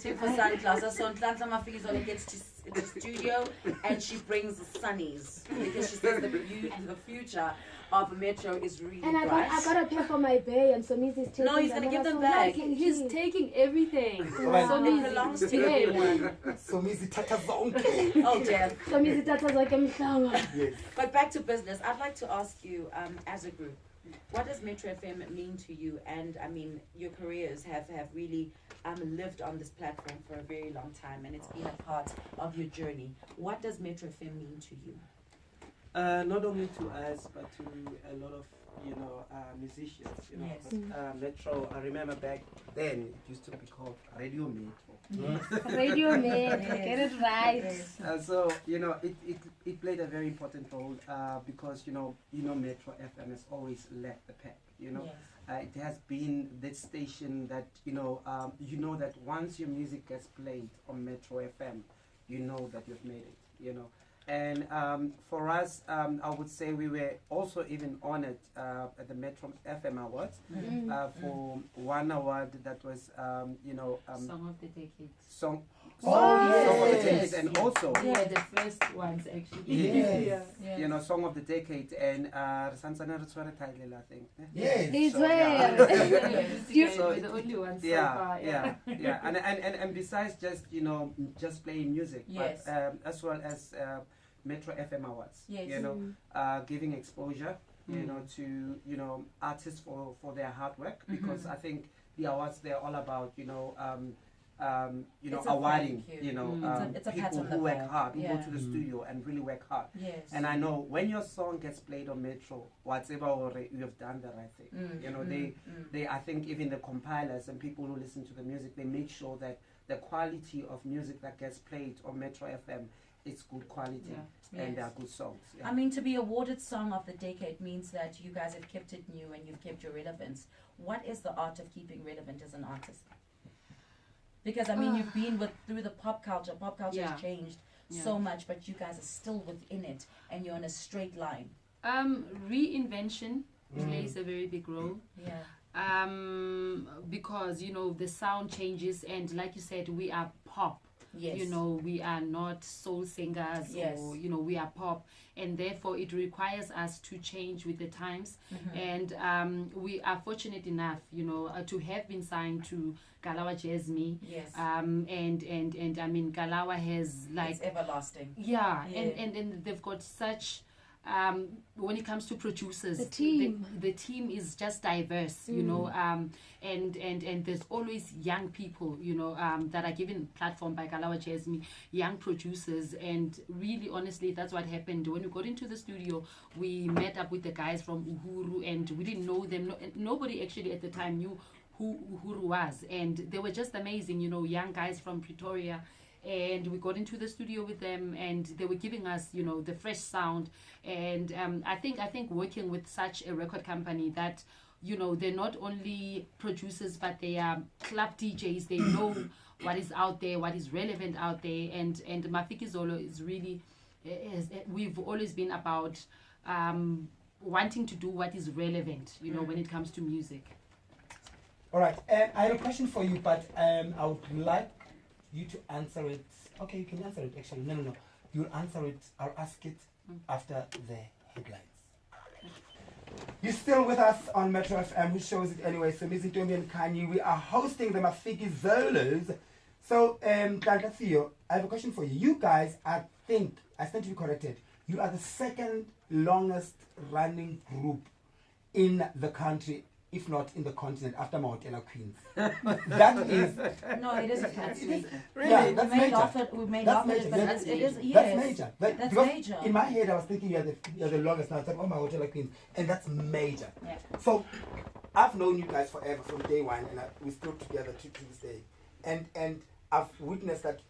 waiting for sunglasses. So Nhlanhla Mafikizolo gets to the studio and she brings the sunnies because she says the future of Metro is really and bright. I got a pair for my bay, and Somizi is taking. No, he's gonna give them back. He's taking everything. So it belongs to everyone. Somizi tata zonke. Oh dear. Somizi tata zonke mhlanga. Yes. But back to business, I'd like to ask you, as a group, what does Metro FM mean to you? And I mean, your careers have really lived on this platform for a very long time, and it's been a part of your journey. What does Metro FM mean to you? Not only to us, but to a lot of musicians. Yes. Metro. I remember back then it used to be called Radio Metro. Radio man, get it right. Yes. So it played a very important role because Metro FM has always led the pack. Yes. It has been that station that that once your music gets played on Metro FM, you know that you've made it. And for us, I would say we were also even honored at the Metro FM Awards for one award that was Song of the Decade. Song yes. of the Decade, and also The first ones actually. Yes. Song of the Decade, and Sansana Ritswara title, I think. Yes. It's So, well. You So were the only ones so far. yeah. And besides just playing music, Yes. but as well as Metro FM Awards, Yes. giving exposure, to artists for their hard work, because I think the awards, they're all about It's a awarding thank you. It's a pat people on the who work back. hard, who Yeah. go to the studio and really work hard. Yes. And I know when your song gets played on Metro, whatever, you have done the right thing. They I think even the compilers and people who listen to the music, they make sure that the quality of music that gets played on Metro FM is good quality and Yes. good songs. Yeah. I mean, to be awarded Song of the Decade means that you guys have kept it new and you've kept your relevance. What is the art of keeping relevant as an artist? Because I mean, you've been through the pop culture. Pop culture has changed so much, but you guys are still within it, and you're on a straight line. Reinvention plays a very big role. Yeah. Because the sound changes, and like you said, we are pop. Yes. We are not soul singers, Yes. or we are pop, and therefore it requires us to change with the times. And we are fortunate enough to have been signed to Galawa Jasmine. Yes. And I mean, Galawa has It's everlasting. yeah. And they've got such when it comes to producers, The team. the team is just diverse, and there's always young people, that are given platform by Galawa Jasmine, young producers. And really, honestly, that's what happened. When we got into the studio, we met up with the guys from Uhuru, and we didn't know them. Nobody actually at the time knew who Uhuru was, and they were just amazing, young guys from Pretoria. And we got into the studio with them, and they were giving us, the fresh sound. And I think working with such a record company that, they're not only producers, but they are club DJs. They know what is out there, what is relevant out there. And Mafikizolo is really, we've always been about wanting to do what is relevant, when it comes to music. All right. I have a question for you, but I would like you to answer it. Okay, you can answer it actually. No. You'll answer it. I'll ask it after the headlines. You're still with us on Metro FM, who shows it anyway. So, Ms. Ntombi and Kanye, we are hosting the Mafikizolos. So, Theo, I have a question for you. You guys, I stand to be corrected, you are the second longest running group in the country, if not in the continent, after Mahotela Queens. That is... No, it isn't actually. Really? Yeah, that's major. We made That's off it, major. but That's- it is, yes. That's major. That's because major. In my head, I was thinking you're the longest now. I thought, oh, my Hotel Queens. And that's major. Yeah. So, I've known you guys forever from day one, and we're still together to this day. And I've witnessed that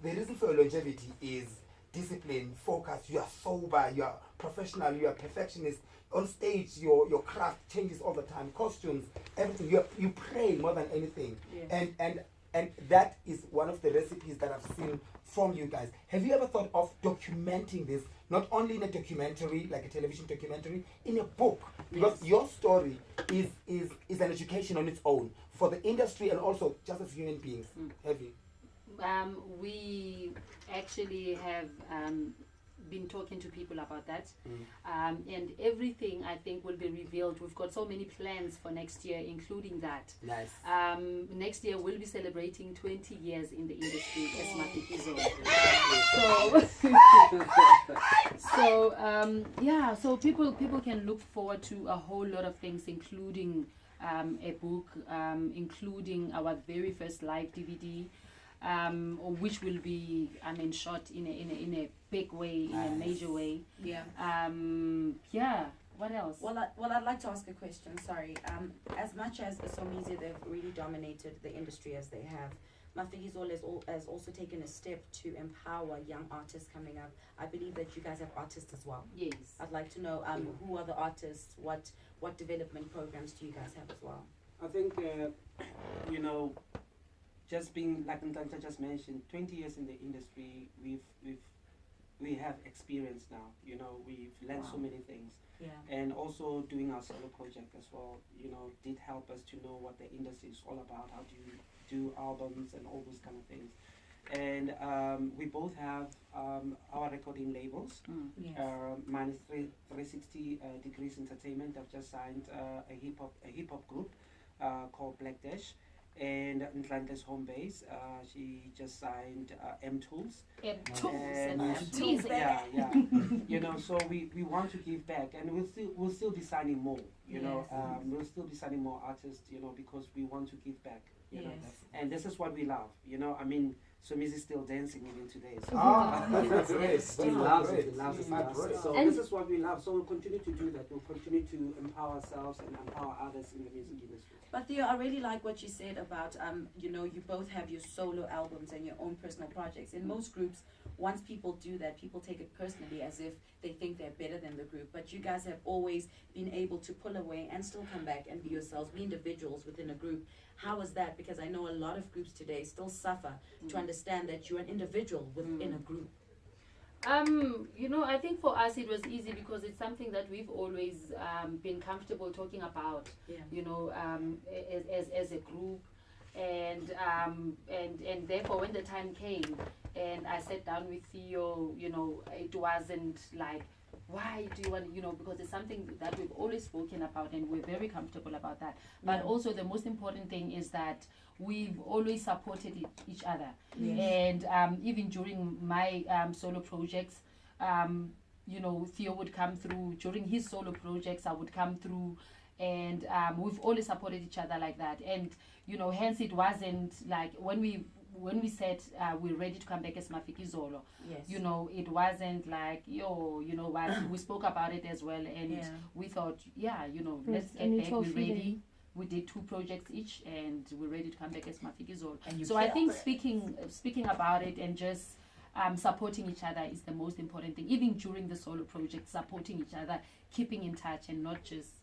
the reason for your longevity is discipline, focus. You are sober, you are professional, you are perfectionist. On stage, your craft changes all the time. Costumes, everything. You pray more than anything. Yes. And that is one of the recipes that I've seen from you guys. Have you ever thought of documenting this, not only in a documentary, like a television documentary, in a book? Because your story is an education on its own for the industry and also just as human beings. Have you? we actually have been talking to people about that, and everything I think will be revealed. We've got so many plans for next year, including that. Nice. Next year we'll be celebrating 20 years in the industry as Mafikizolo. So people can look forward to a whole lot of things, including a book, including our very first live DVD. Which will be, shot in a big way, in a major way. Yeah. What else? Well, I'd like to ask a question. Sorry. As much as Somizi, they've really dominated the industry as they have, Mafikizolo has also taken a step to empower young artists coming up. I believe that you guys have artists as well. Yes. I'd like to know who are the artists. What development programs do you guys have as well? I think just being like Ntanta just mentioned, 20 years in the industry, we have experience now. We've learned so many things. Yeah. And also doing our solo project as well, did help us to know what the industry is all about, how do you do albums and all those kind of things. And we both have our recording labels. Yes. Mine is 360 Degrees Entertainment. I've just signed a hip hop group called Black Dash. And Ntlante's home base, she just signed M Tools. M Tools. Yeah. So we want to give back, and we'll still be signing more. We'll still be signing more artists. Because we want to give back. You know, and this is what we love. Somizi is still dancing even today. So that's great. He loves it. He loves it. Great. So And this is what we love. So we'll continue to do that. We'll continue to empower ourselves and empower others in the music industry. But Theo, I really like what you said about, you both have your solo albums and your own personal projects. In most groups, once people do that, people take it personally as if they think they're better than the group. But you guys have always been able to pull away and still come back and be yourselves, be individuals within a group. How is that? Because I know a lot of groups today still suffer to understand that you're an individual within a group. I think for us it was easy because it's something that we've always been comfortable talking about. As a group, and therefore when the time came and I sat down with Theo, it wasn't like, why do you want, because it's something that we've always spoken about and we're very comfortable about that. But also the most important thing is that we've always supported each other. And even during my solo projects, Theo would come through. During his solo projects, I would come through. And we've always supported each other like that. And, hence it wasn't like when we said we're ready to come back as Mafikizolo, it wasn't like, what, we spoke about it as well, and we thought, let's get back, we're ready. We did 2 projects each, and we're ready to come back as Mafikizolo. So I think speaking about it and just supporting each other is the most important thing. Even during the solo project, supporting each other, keeping in touch, and not just,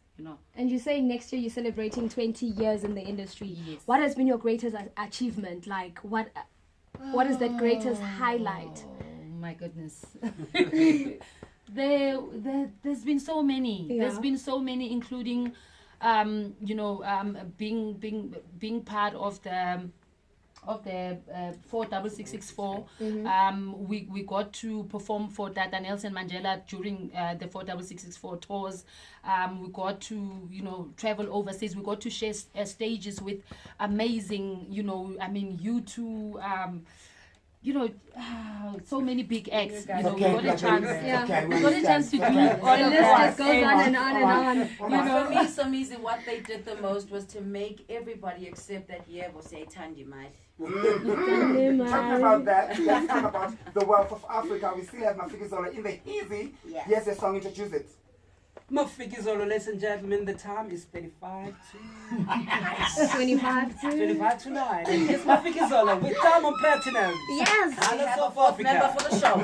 And you say next year you're celebrating 20 years in the industry. Yes. What has been your greatest achievement? Like, what is the greatest highlight? Oh my goodness. There's been so many. Yeah. There's been so many, including being part of the 46664. We got to perform for Tata Nelson Mandela during the 46664 tours. We got to travel overseas. We got to share stages with amazing U2 so many big acts. We got a chance. We got a chance to do all of that. The list just goes on and on and on. For me, Somizi, what they did the most was to make everybody accept that Yebo say Tandi Mai. Talking about that, let's talk about the wealth of Africa. We still have Mafikizolo in the easy. Yes. Here's the song, introduce it. Mafikizolo, ladies and gentlemen, the time is 25 to 9. And it's Mafikizolo with Diamond Platinum. Yes. Islands of Member Africa. for the show.